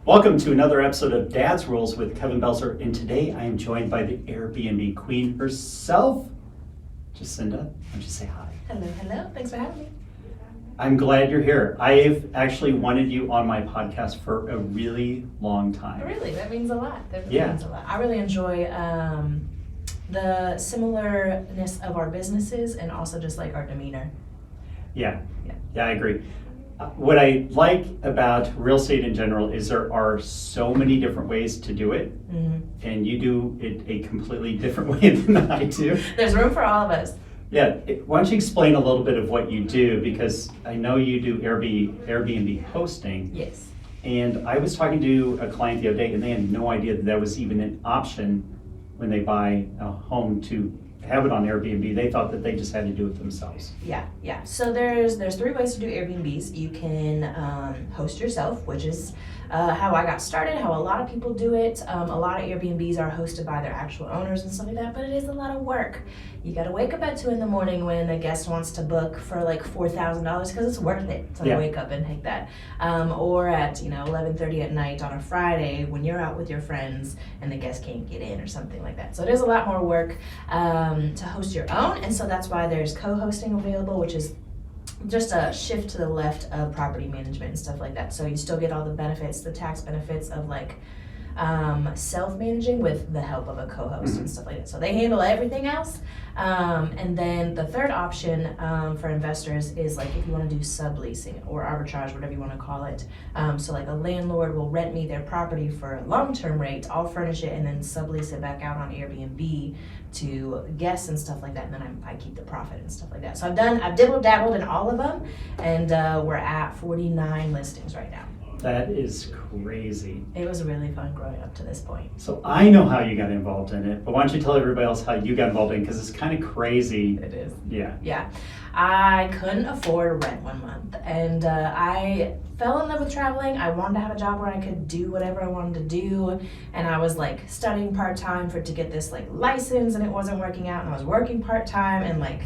Welcome to another episode of Dad's Rules with Kevin Belzer, and today I am joined by the Airbnb Queen herself, Jacinda. Why don't you say hi? Hello, hello. Thanks for having me. I'm glad you're here. I've actually wanted you on my podcast for a really long time. Really, that means a lot. That really Yeah. means a lot. I really enjoy the similarness of our businesses and also just like our demeanor. Yeah, Yeah. yeah, I agree. What I like about real estate in general is there are so many different ways to do it, and you do it a completely different way than I do. There's room for all of us. Yeah, why don't you explain a little bit of what you do, because I know you do Airbnb hosting, Yes. and I was talking to a client the other day, and they had no idea that was even an option when they buy a home to have it on Airbnb. They thought that they just had to do it themselves. Yeah. So there's three ways to do Airbnbs. You can host yourself, which is how I got started, how a lot of people do it. A lot of Airbnbs are hosted by their actual owners and stuff like that, but it is a lot of work. You got to wake up at 2 a.m. when a guest wants to book for like $4,000 because it's worth it to wake up and take that. Or at 11:30 at night on a Friday when you're out with your friends and the guest can't get in or something like that. So it is a lot more work to host your own, and so that's why there's co-hosting available, which is just a shift to the left of property management and stuff like that. So you still get all the benefits, the tax benefits of like self-managing with the help of a co-host and stuff like that. So they handle everything else. And then the third option for investors is like if you want to do subleasing or arbitrage, whatever you want to call it. So like a landlord will rent me their property for a long-term rate, I'll furnish it and then sublease it back out on Airbnb to guests and stuff like that, and then I keep the profit and stuff like that. So I've dibble-dabbled in all of them, and we're at 49 listings right now. That is crazy. It was really fun growing up to this point. So I know how you got involved in it, but why don't you tell everybody else how you got involved in it, because it's kind of crazy. It is. Yeah. I couldn't afford rent one month, and I fell in love with traveling. I wanted to have a job where I could do whatever I wanted to do, and I was like studying part-time to get this like license, and it wasn't working out, and I was working part-time, and like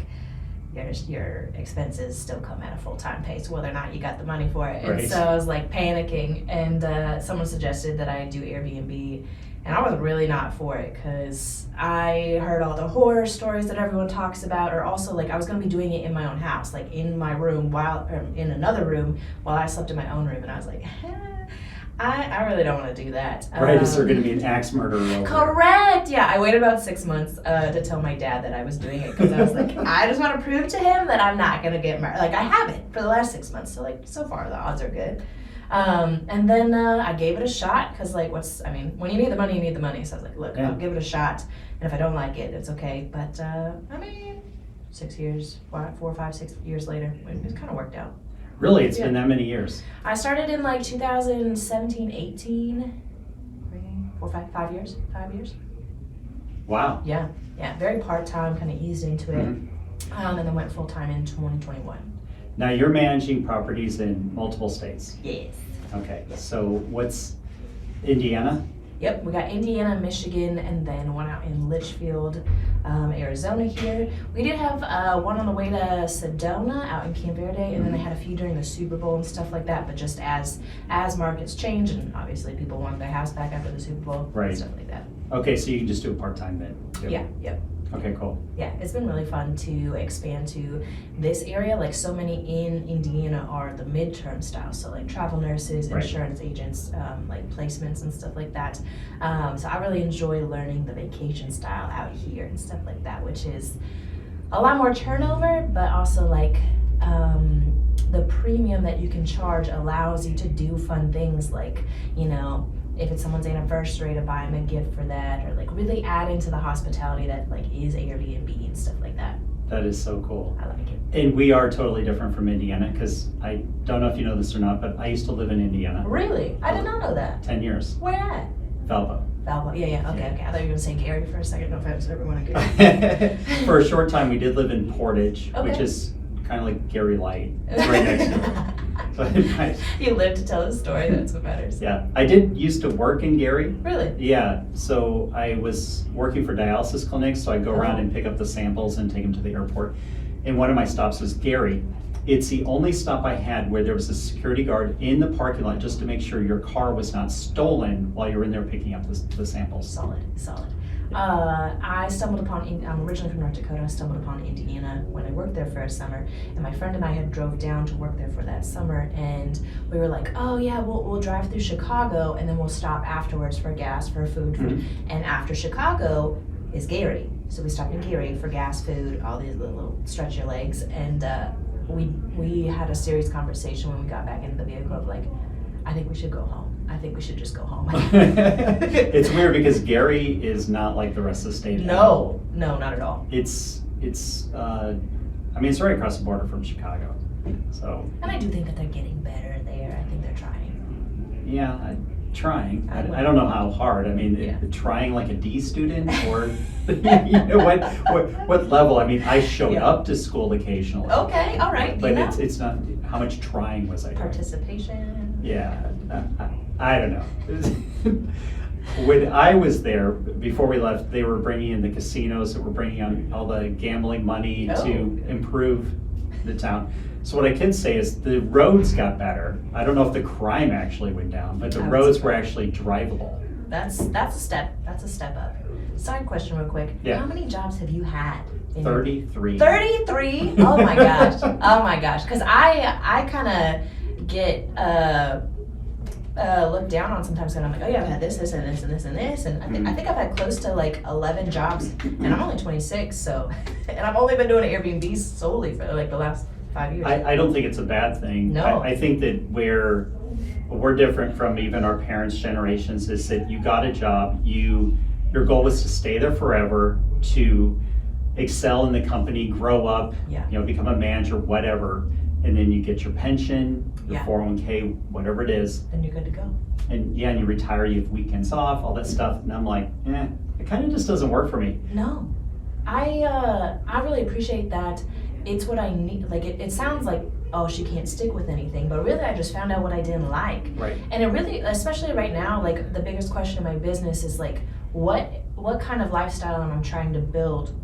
your expenses still come at a full-time pace whether or not you got the money for it. Right. And so I was like panicking, and someone suggested that I do Airbnb, and I was really not for it because I heard all the horror stories that everyone talks about, or also like I was going to be doing it in my own house, like in my room in another room while I slept in my own room, and I was like, I really don't want to do that. Right, is there going to be an axe murderer over Correct. Yeah, I waited about 6 months to tell my dad that I was doing it because I was like, I just want to prove to him that I'm not going to get married. Like I haven't for the last 6 months, so like so far the odds are good. And then I gave it a shot because like when you need the money, you need the money. So I was like, look, I'll give it a shot, and if I don't like it, it's okay. But 4, 5, 6 years later, it kind of worked out. Really? It's been that many years? I started in like 2017, 18, 5 years. Wow. Yeah, very part-time, kind of eased into it, and then went full-time in 2021. Now you're managing properties in multiple states? Yes. Okay, so what's Indiana? Yep, we got Indiana, Michigan, and then one out in Litchfield, Arizona here. We did have one on the way to Sedona out in Camp Verde, and then they had a few during the Super Bowl and stuff like that, but just as markets change, and obviously people wanted their house back after the Super Bowl, Right. stuff like that. Okay, so you can just do it part-time then? Too. Yeah, yep. Okay, cool. Yeah, it's been really fun to expand to this area. Like so many in Indiana are the midterm style, so like travel nurses, Right. insurance agents, like placements and stuff like that. So I really enjoy learning the vacation style out here and stuff like that, which is a lot more turnover, but also like the premium that you can charge allows you to do fun things like, if it's someone's anniversary, to buy them a gift for that, or like really add into the hospitality that like is Airbnb and stuff like that. That is so cool. I like it. And we are totally different from Indiana, because I don't know if you know this or not, but I used to live in Indiana. Really? I did not know that. 10 years. Where at? Valpo. Valpo. Yeah. Okay. I thought you were gonna say Gary for a second. No offense to everyone in Gary. For a short time, we did live in Portage, which Okay. is kind of like Gary Light. It's right next to it. So, You live to tell the story. That's what matters. yeah, I did used to work in Gary. Really? Yeah, so I was working for dialysis clinics, so I'd go around and pick up the samples and take them to the airport. And one of my stops was Gary. It's the only stop I had where there was a security guard in the parking lot just to make sure your car was not stolen while you were in there picking up the samples. Solid. I stumbled upon, I'm originally from North Dakota, I stumbled upon Indiana when I worked there for a summer, and my friend and I had drove down to work there for that summer, and we were like, oh yeah, we'll drive through Chicago, and then we'll stop afterwards for gas, for food, Mm-hmm. and after Chicago is Gary. So we stopped in Gary for gas, food, all these little stretch your legs, and we had a serious conversation when we got back into the vehicle of like, I think we should go home. I think we should just go home. It's weird because Gary is not like the rest of the state. No, not at all. It's I mean, it's right across the border from Chicago. So. And I do think that they're getting better there. I think they're trying. Yeah, trying. I don't know how hard. I mean, Yeah. Trying like a D student or you know, what level? I mean, I showed Yeah. up to school occasionally. Okay, all right. But it's not, how much trying was I doing? Participation. Yeah, I don't know. When I was there, before we left, they were bringing in the casinos that were bringing on all the gambling money to improve the town. So what I can say is the roads got better. I don't know if the crime actually went down, but the roads were actually drivable. That's a step. That's a step up. Side question, real quick. Yeah. How many jobs have you had? 33. 33? Oh my gosh. Oh my gosh. Because I kind of get looked down on sometimes, and I'm like, oh yeah, I've had this, and this, and this, and this, and I think I've had close to like 11 jobs, and I'm only 26, so, and I've only been doing Airbnb solely for like the last 5 years. I don't think it's a bad thing. No. I think that we're different from even our parents' generations is that you got a job, your goal was to stay there forever, to excel in the company, grow up, become a manager, whatever, and then you get your pension, your 401k, whatever it is. Then you're good to go. And and you retire, you have weekends off, all that stuff, and I'm like, it kind of just doesn't work for me. No. I really appreciate that. It's what I need. Like, it sounds like, oh, she can't stick with anything, but really I just found out what I didn't like. Right. And it really, especially right now, like the biggest question in my business is like, what kind of lifestyle am I trying to build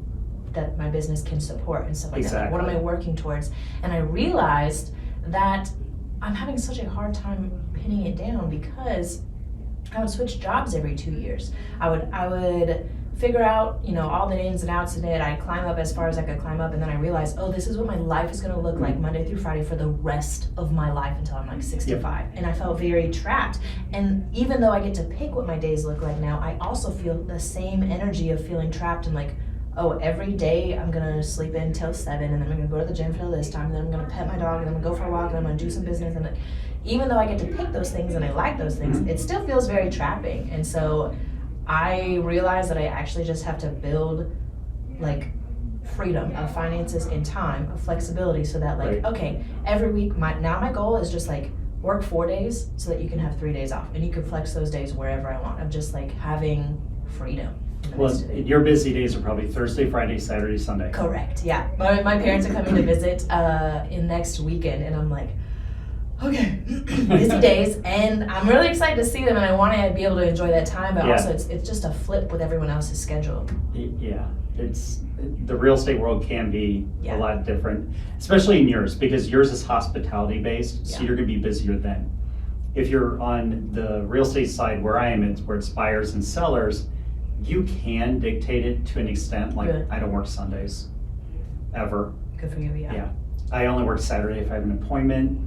that my business can support and stuff like that. Like, what am I working towards? And I realized that I'm having such a hard time pinning it down because I would switch jobs every 2 years. I would figure out, all the ins and outs of it. I'd climb up as far as I could climb up, and then I realized, oh, this is what my life is gonna look like Monday through Friday for the rest of my life until I'm like 65. Yep. And I felt very trapped. And even though I get to pick what my days look like now, I also feel the same energy of feeling trapped and like, oh, every day I'm gonna sleep in till 7, and then I'm gonna go to the gym till this time, and then I'm gonna pet my dog, and I'm gonna go for a walk, and I'm gonna do some business. And even though I get to pick those things and I like those things, it still feels very trapping. And so I realized that I actually just have to build like freedom of finances and time, of flexibility, so that like, okay, every week, my goal is just like work 4 days so that you can have 3 days off, and you can flex those days wherever I want. I'm just like having freedom. Well, your busy days are probably Thursday, Friday, Saturday, Sunday. Correct, yeah. My parents are coming to visit in next weekend, and I'm like, okay, busy days, and I'm really excited to see them, and I want to be able to enjoy that time, but also it's just a flip with everyone else's schedule. Yeah, the real estate world can be a lot different, especially in yours, because yours is hospitality based, so you're going to be busier then. If you're on the real estate side where I am, where it's buyers and sellers, you can dictate it to an extent. Like, I don't work Sundays, ever. Good for you, Yeah. I only work Saturday if I have an appointment,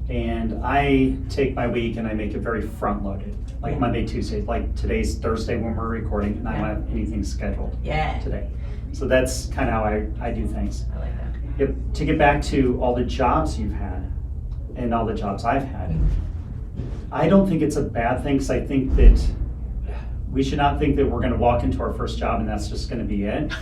and I take my week and I make it very front-loaded. Like Monday, Tuesday, like today's Thursday when we're recording, and I don't have anything scheduled today. So that's kind of how I do things. I like that. Yep. To get back to all the jobs you've had, and all the jobs I've had, I don't think it's a bad thing, because I think that we should not think that we're going to walk into our first job and that's just going to be it.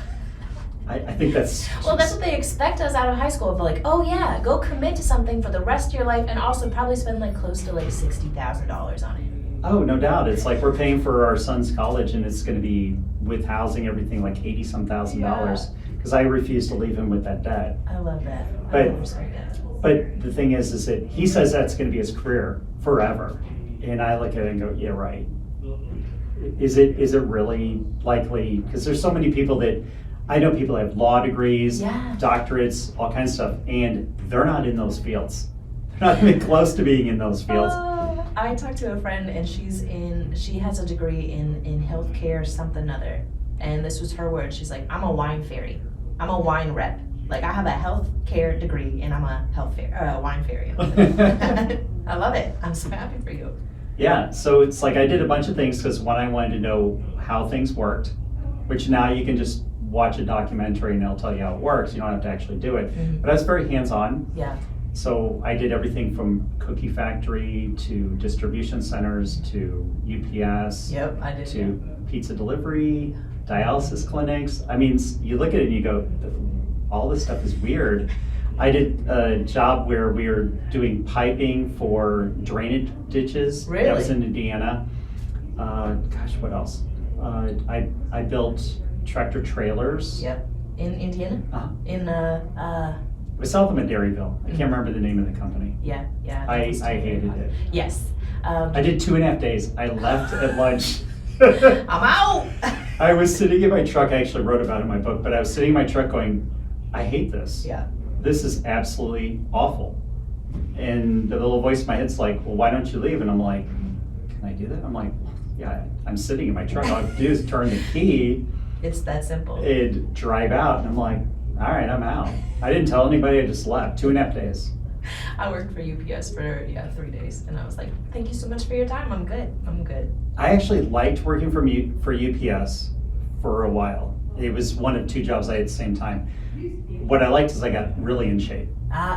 I think that's... Well, that's what they expect us out of high school. Of like, oh yeah, go commit to something for the rest of your life, and also probably spend like close to like $60,000 on it. Oh, no doubt. It's like we're paying for our son's college, and it's going to be, with housing, everything, like $80-some thousand. Because I refuse to leave him with that debt. I love that. But, I respect that. But the thing is that he says that's going to be his career forever. And I look at it and go, yeah, right. Is it really likely? Because there's so many people that, I know people that have law degrees, doctorates, all kinds of stuff, and they're not in those fields. They're not even close to being in those fields. I talked to a friend and she has a degree in healthcare something other. And this was her word. She's like, I'm a wine fairy. I'm a wine rep. Like I have a healthcare degree and I'm a wine fairy. I love it. I'm so happy for you. Yeah, so it's like I did a bunch of things because one, I wanted to know how things worked, which now you can just watch a documentary and they'll tell you how it works. You don't have to actually do it. Mm-hmm. But I was very hands-on. Yeah. So I did everything from cookie factory to distribution centers to UPS. Yep, I did. To pizza delivery, dialysis clinics. I mean, you look at it and you go, all this stuff is weird. I did a job where we were doing piping for drainage ditches. Really? That was in Indiana. Gosh, what else? I built tractor trailers. Yep. In Indiana? Uh-huh. In It was south of Maderryville. I can't remember the name of the company. Yeah. I hated it. Yes. I did 2.5 days. I left at lunch. I'm out. I was sitting in my truck. I actually wrote about it in my book, but I was sitting in my truck going, I hate this. Yeah. This is absolutely awful. And the little voice in my head's like, well, why don't you leave? And I'm like, can I do that? I'm like, yeah, I'm sitting in my truck. All I have to do is turn the key It's that simple. and drive out. And I'm like, all right, I'm out. I didn't tell anybody. I just left. 2.5 days. I worked for UPS for 3 days, and I was like, thank you so much for your time. I'm good. I actually liked working for UPS for a while. It was one of 2 jobs I had at the same time. What I liked is I got really in shape.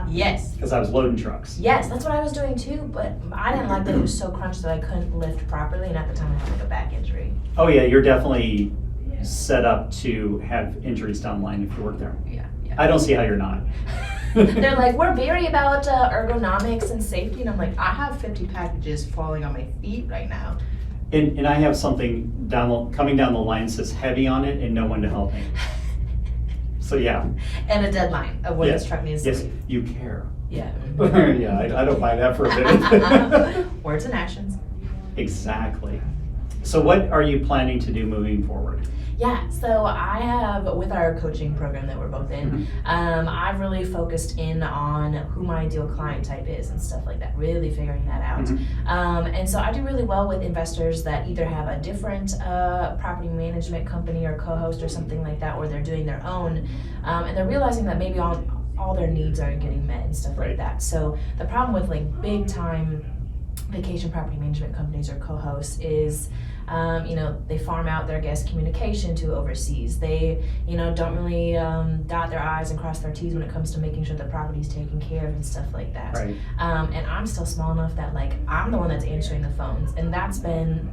Yes. Because I was loading trucks. Yes, that's what I was doing too, but I didn't like that it was so crunched that I couldn't lift properly, and at the time I had like a back injury. Oh yeah, you're definitely set up to have injuries down the line if you work there. Yeah. I don't see how you're not. They're like, we're very about ergonomics and safety, and I'm like, I have 50 packages falling on my feet right now. And I have something coming down the line that says heavy on it and no one to help me. So yeah. And a deadline of when this truck needs to Yes, leave. you care. Yeah. Yeah, I don't buy that for a minute. Words and actions. Exactly. So what are you planning to do moving forward? Yeah, so I have, with our coaching program that we're both in, I've really focused in on who my ideal client type is and stuff like that, really figuring that out. And so I do really well with investors that either have a different property management company or co-host or something like that, or they're doing their own, and they're realizing that maybe all their needs aren't getting met and stuff like that. So the problem with like big time vacation property management companies or co-hosts is they farm out their guest communication to overseas. They, don't really dot their I's and cross their T's when it comes to making sure the property's taken care of and stuff like that. Right. And I'm still small enough that like I'm the one that's answering the phones, and that's been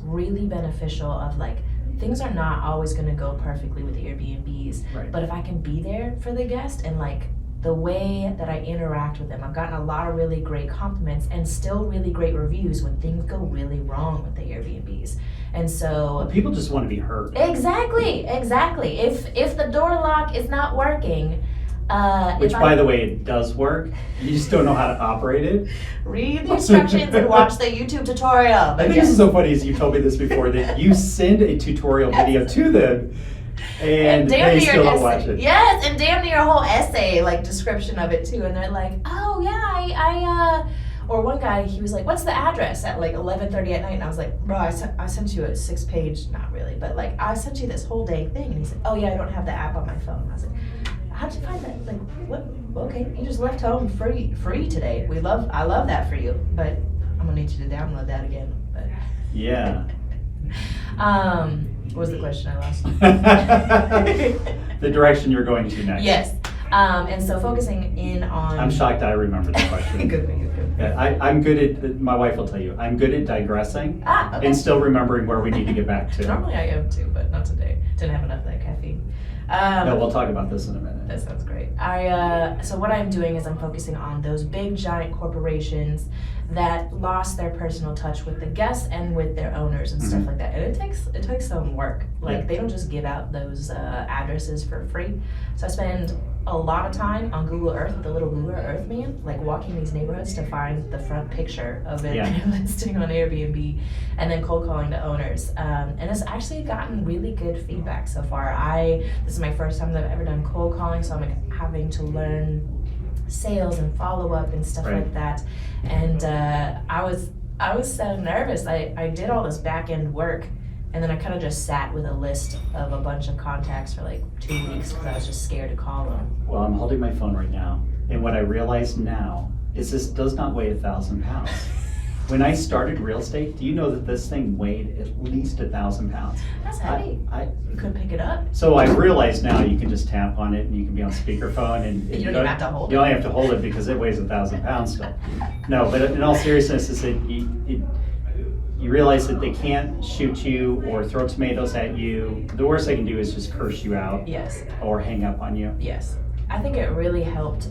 really beneficial. Of like things are not always going to go perfectly with Airbnbs, Right. but if I can be there for the guest and like the way that I interact with them, I've gotten a lot of really great compliments and still really great reviews when things go really wrong with the Airbnbs. And so Well, people just want to be heard. Exactly. If the door lock is not working, Which, by the way, it does work. You just don't know how to operate it. read the instructions and watch the YouTube tutorial. I think this is so funny, as you told me this before, that you send a tutorial video to them and they still don't watch it. Yes, and damn near a whole essay, like description of it too. And they're like, oh yeah, I or one guy, he was like, what's the address at like 11:30 at night? And I was like, bro, I sent you a 6-page, not really, but like I sent you this whole dang thing. And he said, oh yeah, I don't have the app on my phone. And I was like, how'd you find that? Like, what? Okay, you just left home free today. I love that for you, but I'm gonna need you to download that again. But Yeah. what was the question I lost? The direction you're going to next. Yes. And so focusing in on. I'm shocked I remember the question. Good. Yeah, I'm good at, my wife will tell you, I'm good at digressing Okay. and still remembering where we need to get back to. Normally I am too, but not today. Didn't have enough of that caffeine. No, we'll talk about this in a minute. That sounds great. So what I'm doing is I'm focusing on those big giant corporations that lost their personal touch with the guests and with their owners and stuff like that. And it takes some work. Like they don't just give out those addresses for free. So I spend a lot of time on Google Earth with the little Google Earth man, like walking these neighborhoods to find the front picture of it listing on Airbnb, and then cold calling the owners. And it's actually gotten really good feedback so far. This is my first time that I've ever done cold calling, so I'm having to learn sales and follow-up and stuff like that. And I was so nervous. I did all this back-end work, and then I kind of just sat with a list of a bunch of contacts for like 2 weeks because I was just scared to call them. Well, I'm holding my phone right now, and what I realize now is this does not weigh 1,000 pounds. When I started real estate, do you know that this thing weighed at least 1,000 pounds? That's heavy. You couldn't pick it up. So I realize now you can just tap on it and you can be on speakerphone and you don't even have to hold it. You only have to hold it because it weighs 1,000 pounds still. No, but in all seriousness, is that you realize that they can't shoot you or throw tomatoes at you. The worst they can do is just curse you out. Yes. Or hang up on you. Yes. I think it really helped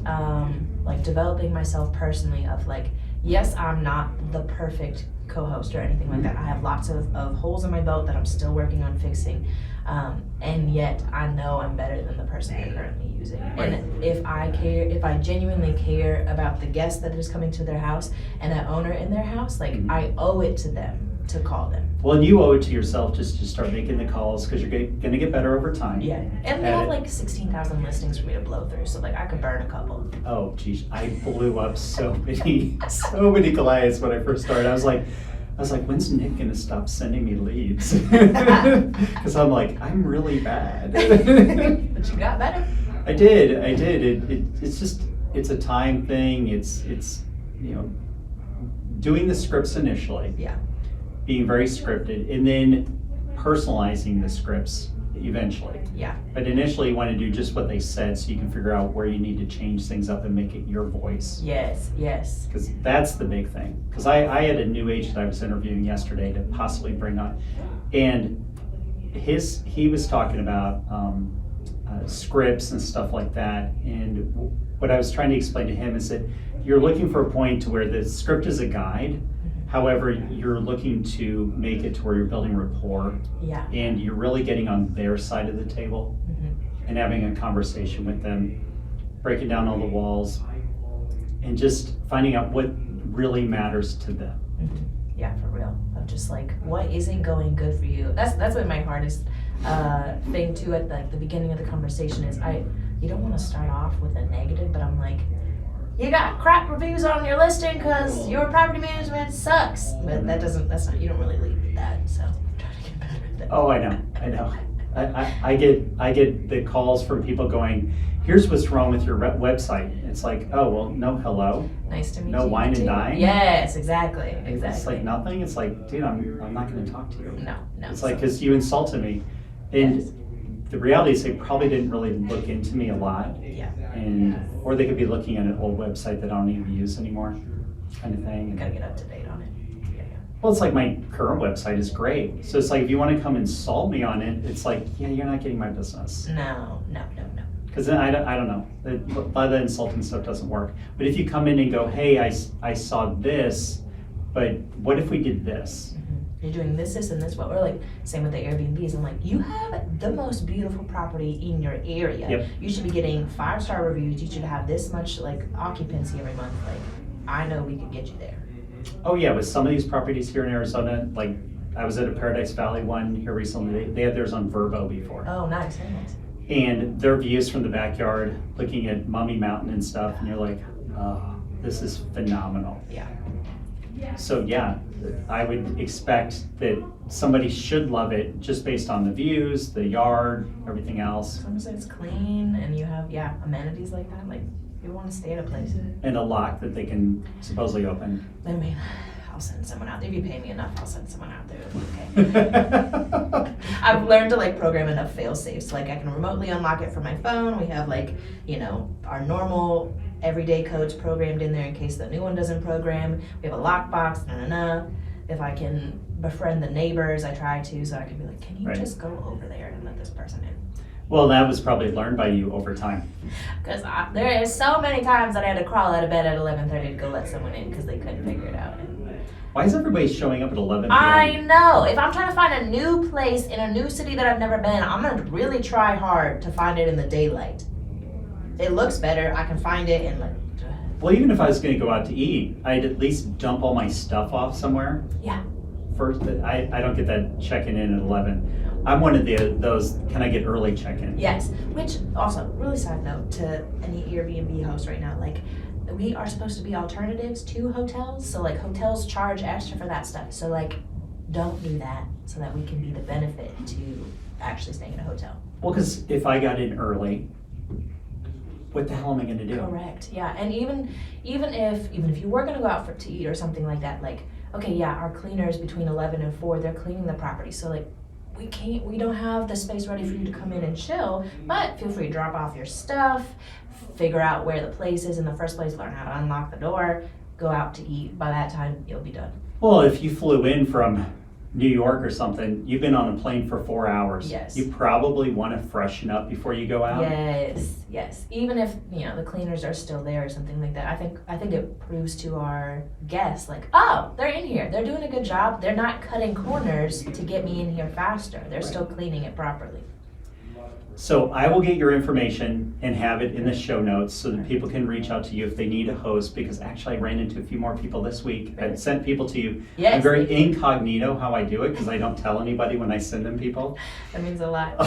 like developing myself personally of like, yes, I'm not the perfect co-host or anything like that. I have lots of holes in my belt that I'm still working on fixing. And yet I know I'm better than the person they're currently using. And if I genuinely care about the guest that is coming to their house and that owner in their house, like I owe it to them to call them. Well, and you owe it to yourself just to start making the calls because you're going to get better over time. Yeah, and they have like 16,000 listings for me to blow through, so like I could burn a couple. Oh, geez, I blew up so many Goliaths when I first started. I was like, when's Nick gonna stop sending me leads? Because I'm like, I'm really bad. But you got better. I did. It's a time thing. It's doing the scripts initially. Yeah. Being very scripted, and then personalizing the scripts eventually. Yeah. But initially you want to do just what they said so you can figure out where you need to change things up and make it your voice. Yes. Because that's the big thing. Because I had a new agent I was interviewing yesterday to possibly bring on, and he was talking about scripts and stuff like that, and what I was trying to explain to him is that you're looking for a point to where the script is a guide. However, you're looking to make it to where you're building rapport. Yeah. And you're really getting on their side of the table and having a conversation with them, breaking down all the walls, and just finding out what really matters to them. Yeah, for real. Of just like, what isn't going good for you? That's what my hardest thing too at the beginning of the conversation is you don't want to start off with a negative, but I'm like, you got crap reviews on your listing because your property management sucks. But that's not, you don't really lead with that, so I'm trying to get better at that. Oh, I know. I get the calls from people going, here's what's wrong with your website. It's like, oh, well, no hello. Nice to meet you. No wine and dine. Yes, exactly. It's like nothing. It's like, dude, I'm not going to talk to you. No. It's like, because you insulted me. And the reality is they probably didn't really look into me a lot. Yeah. Or they could be looking at an old website that I don't even use anymore, kind of thing. You gotta get up to date on it. Yeah. Well, it's like my current website is great. So it's like, if you want to come insult me on it, it's like, yeah, you're not getting my business. No. Because then I don't know. A lot of the insulting stuff doesn't work. But if you come in and go, hey, I saw this, but what if we did this? You're doing this, and this, what we're like, same with the Airbnbs. I'm like, you have the most beautiful property in your area. Yep. You should be getting 5-star reviews. You should have this much like occupancy every month. Like, I know we could get you there. Oh yeah, with some of these properties here in Arizona, like I was at a Paradise Valley one here recently. They had theirs on Verbo before. Oh, nice, very nice. And their views from the backyard, looking at Mummy Mountain and stuff, and you're like, oh, this is phenomenal. Yeah. So yeah, I would expect that somebody should love it just based on the views, the yard, everything else. As long as it's clean and you have, amenities like that, like you want to stay at a place. And a lock that they can supposedly open. I mean, I'll send someone out there. If you pay me enough, I'll send someone out there. Okay. I've learned to like program enough fail safes. Like I can remotely unlock it from my phone. We have like, our normal everyday codes programmed in there in case the new one doesn't program. We have a lockbox, If I can befriend the neighbors, I try to, so I can be like, can you just go over there and let this person in? Well, that was probably learned by you over time. Because there is so many times that I had to crawl out of bed at 11:30 to go let someone in because they couldn't figure it out. Why is everybody showing up at 11 p.m.? I know. If I'm trying to find a new place in a new city that I've never been, I'm going to really try hard to find it in the daylight. It looks better. I can find it and like. Well, even if I was going to go out to eat, I'd at least dump all my stuff off somewhere. Yeah. First, I don't get that checking in at 11. I'm one of those, can I get early check-in? Yes, which also, really side note to any Airbnb host right now, like, we are supposed to be alternatives to hotels, so like hotels charge extra for that stuff. So like, don't do that so that we can be the benefit to actually staying in a hotel. Well, because if I got in early, what the hell am I gonna do? Correct, yeah, and even if you were gonna go out to eat or something like that, like, okay, yeah, our cleaners between 11 and 4, they're cleaning the property, so like, we don't have the space ready for you to come in and chill, but feel free to drop off your stuff, figure out where the place is in the first place, learn how to unlock the door, go out to eat. By that time, you'll be done. Well, if you flew in from New York or something, you've been on a plane for 4 hours. Yes. You probably want to freshen up before you go out. Yes. Even if, the cleaners are still there or something like that, I think it proves to our guests, like, oh, they're in here. They're doing a good job. They're not cutting corners to get me in here faster. They're still cleaning it properly. So I will get your information and have it in the show notes so that people can reach out to you if they need a host, because actually I ran into a few more people this week. I've sent people to you. Yes. I'm very incognito how I do it because I don't tell anybody when I send them people. That means a lot.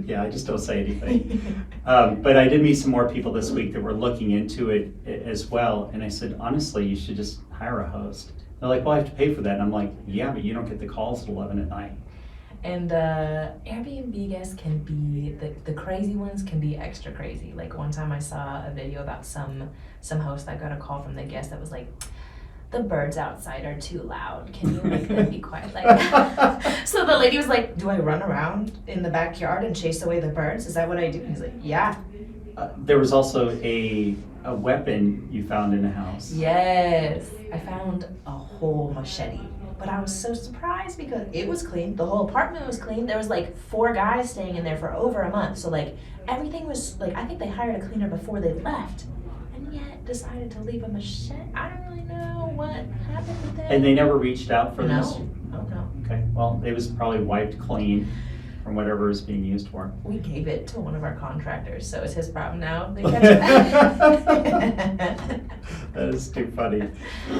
Yeah, I just don't say anything. But I did meet some more people this week that were looking into it as well. And I said, honestly, you should just hire a host. They're like, well, I have to pay for that. And I'm like, yeah, but you don't get the calls at 11 at night. And Airbnb guests can be, the crazy ones can be extra crazy. Like one time I saw a video about some host that got a call from the guest that was like, the birds outside are too loud. Can you make them be quiet? Like, so the lady was like, do I run around in the backyard and chase away the birds? Is that what I do? And he's like, yeah. There was also a weapon you found in a house. Yes, I found a whole machete. But I was so surprised because it was clean. The whole apartment was clean. There was like 4 guys staying in there for over a month. So like everything was like, I think they hired a cleaner before they left, and yet decided to leave a machete. I don't really know what happened with that. And they never reached out for this? No. Okay, well, it was probably wiped clean from whatever it was being used for. We gave it to one of our contractors, so it's his problem now. They catch it. That is too funny.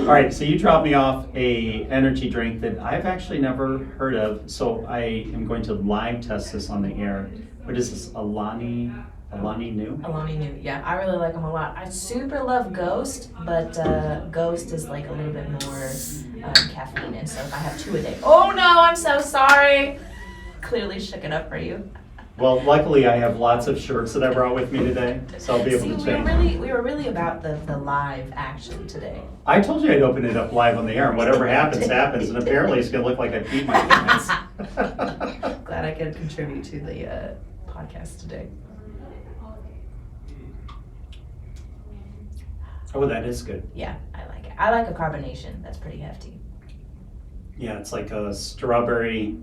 All right, so you dropped me off a energy drink that I've actually never heard of. So I am going to live test this on the air. What is this, Alani New? Alani New, yeah, I really like them a lot. I super love Ghost, but Ghost is like a little bit more caffeine, and so I have 2 a day. Oh no, I'm so sorry. Clearly shook it up for you. Well, luckily I have lots of shirts that I brought with me today, so I'll be able to change. We were really about the live action today. I told you I'd open it up live on the air, and whatever happens, happens, and apparently it's gonna look like I peed my pants. Glad I could contribute to the podcast today. Oh, that is good. Yeah, I like it. I like a carbonation. That's pretty hefty. Yeah, it's like a strawberry.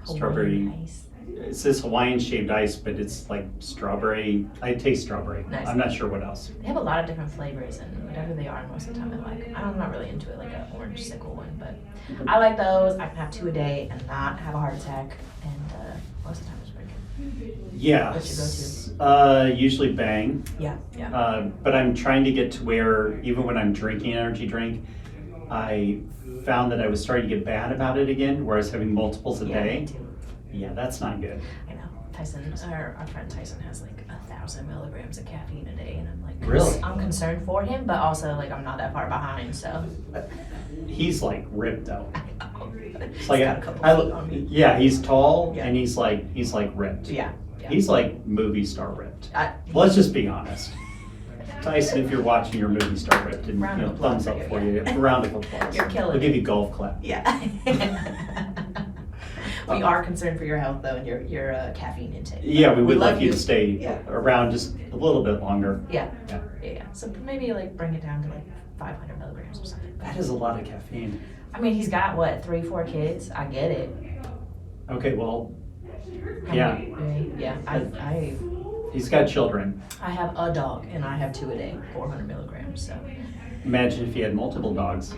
Hawaiian ice. It says Hawaiian shaved ice, but it's like strawberry. I taste strawberry. Nice. I'm not sure what else. They have a lot of different flavors, and whatever they are, most of the time I like. I'm not really into it, like an orange sickle one, but I like those. I can have 2 a day and not have a heart attack, and most of the time it's pretty good. Yeah. What's your go-to? Usually Bang. Yeah. But I'm trying to get to where even when I'm drinking an energy drink, I found that I was starting to get bad about it again, where I was having multiples a day. Me too. Yeah, that's not good. I know. Our friend Tyson has like 1,000 milligrams of caffeine a day, and I'm like, Really? I'm concerned for him, but also like I'm not that far behind, so. He's like ripped though. It's Like got a couple feet on me. yeah, he's tall Yeah. and he's like ripped. Yeah. He's like movie star ripped. I- Let's just be honest. Tyson, if you're watching your movie star ripped, and Round of thumbs applause up for for you, you. yeah. Round of applause. You're killing We'll give it. you golf clap. Yeah. We are concerned for your health though, and your caffeine intake. Yeah, we would love like you to stay Yeah. around just a little bit longer. Yeah. Yeah. Yeah. So maybe like bring it down to like 500 milligrams or something. That is a lot of caffeine. I mean, he's got what, 3-4 kids? I get it. Okay, well, How yeah, many- Yeah. he's got children. I have a dog, and I have 2 a day, 400 milligrams. So. Imagine if he had multiple dogs.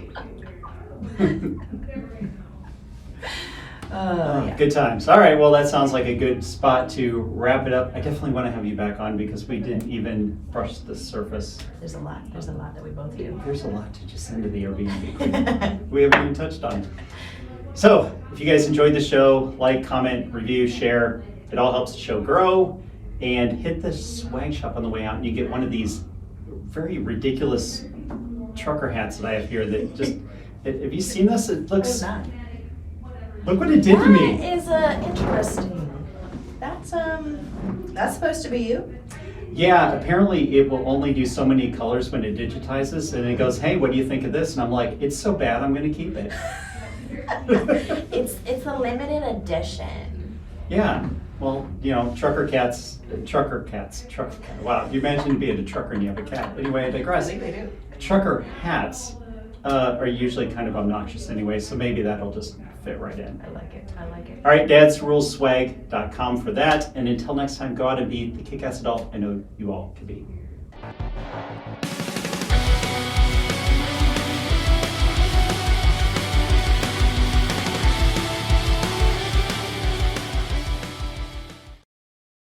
Yeah. Good times. All right, well, that sounds like a good spot to wrap it up. I definitely want to have you back on because we didn't even brush the surface. There's a lot that we both do. There's a lot to Jacinda the Airbnb Queen we haven't even touched on. So, if you guys enjoyed the show, like, comment, review, share. It all helps the show grow. And hit the swag shop on the way out, and you get one of these very ridiculous trucker hats that I have here that just, have you seen this? It looks, look what it did to me. That is interesting. That's supposed to be you? Yeah, apparently it will only do so many colors when it digitizes, and it goes, hey, what do you think of this? And I'm like, it's so bad, I'm gonna keep it. It's a limited edition. Yeah, well, you know, trucker cats, wow, you mentioned being a trucker and you have a cat. Anyway, I digress. I think they do. Trucker hats are usually kind of obnoxious anyway, so maybe that'll just fit right in. I like it. All right, dadsruleswag.com for that. And until next time, go out and be the kick-ass adult I know you all can be.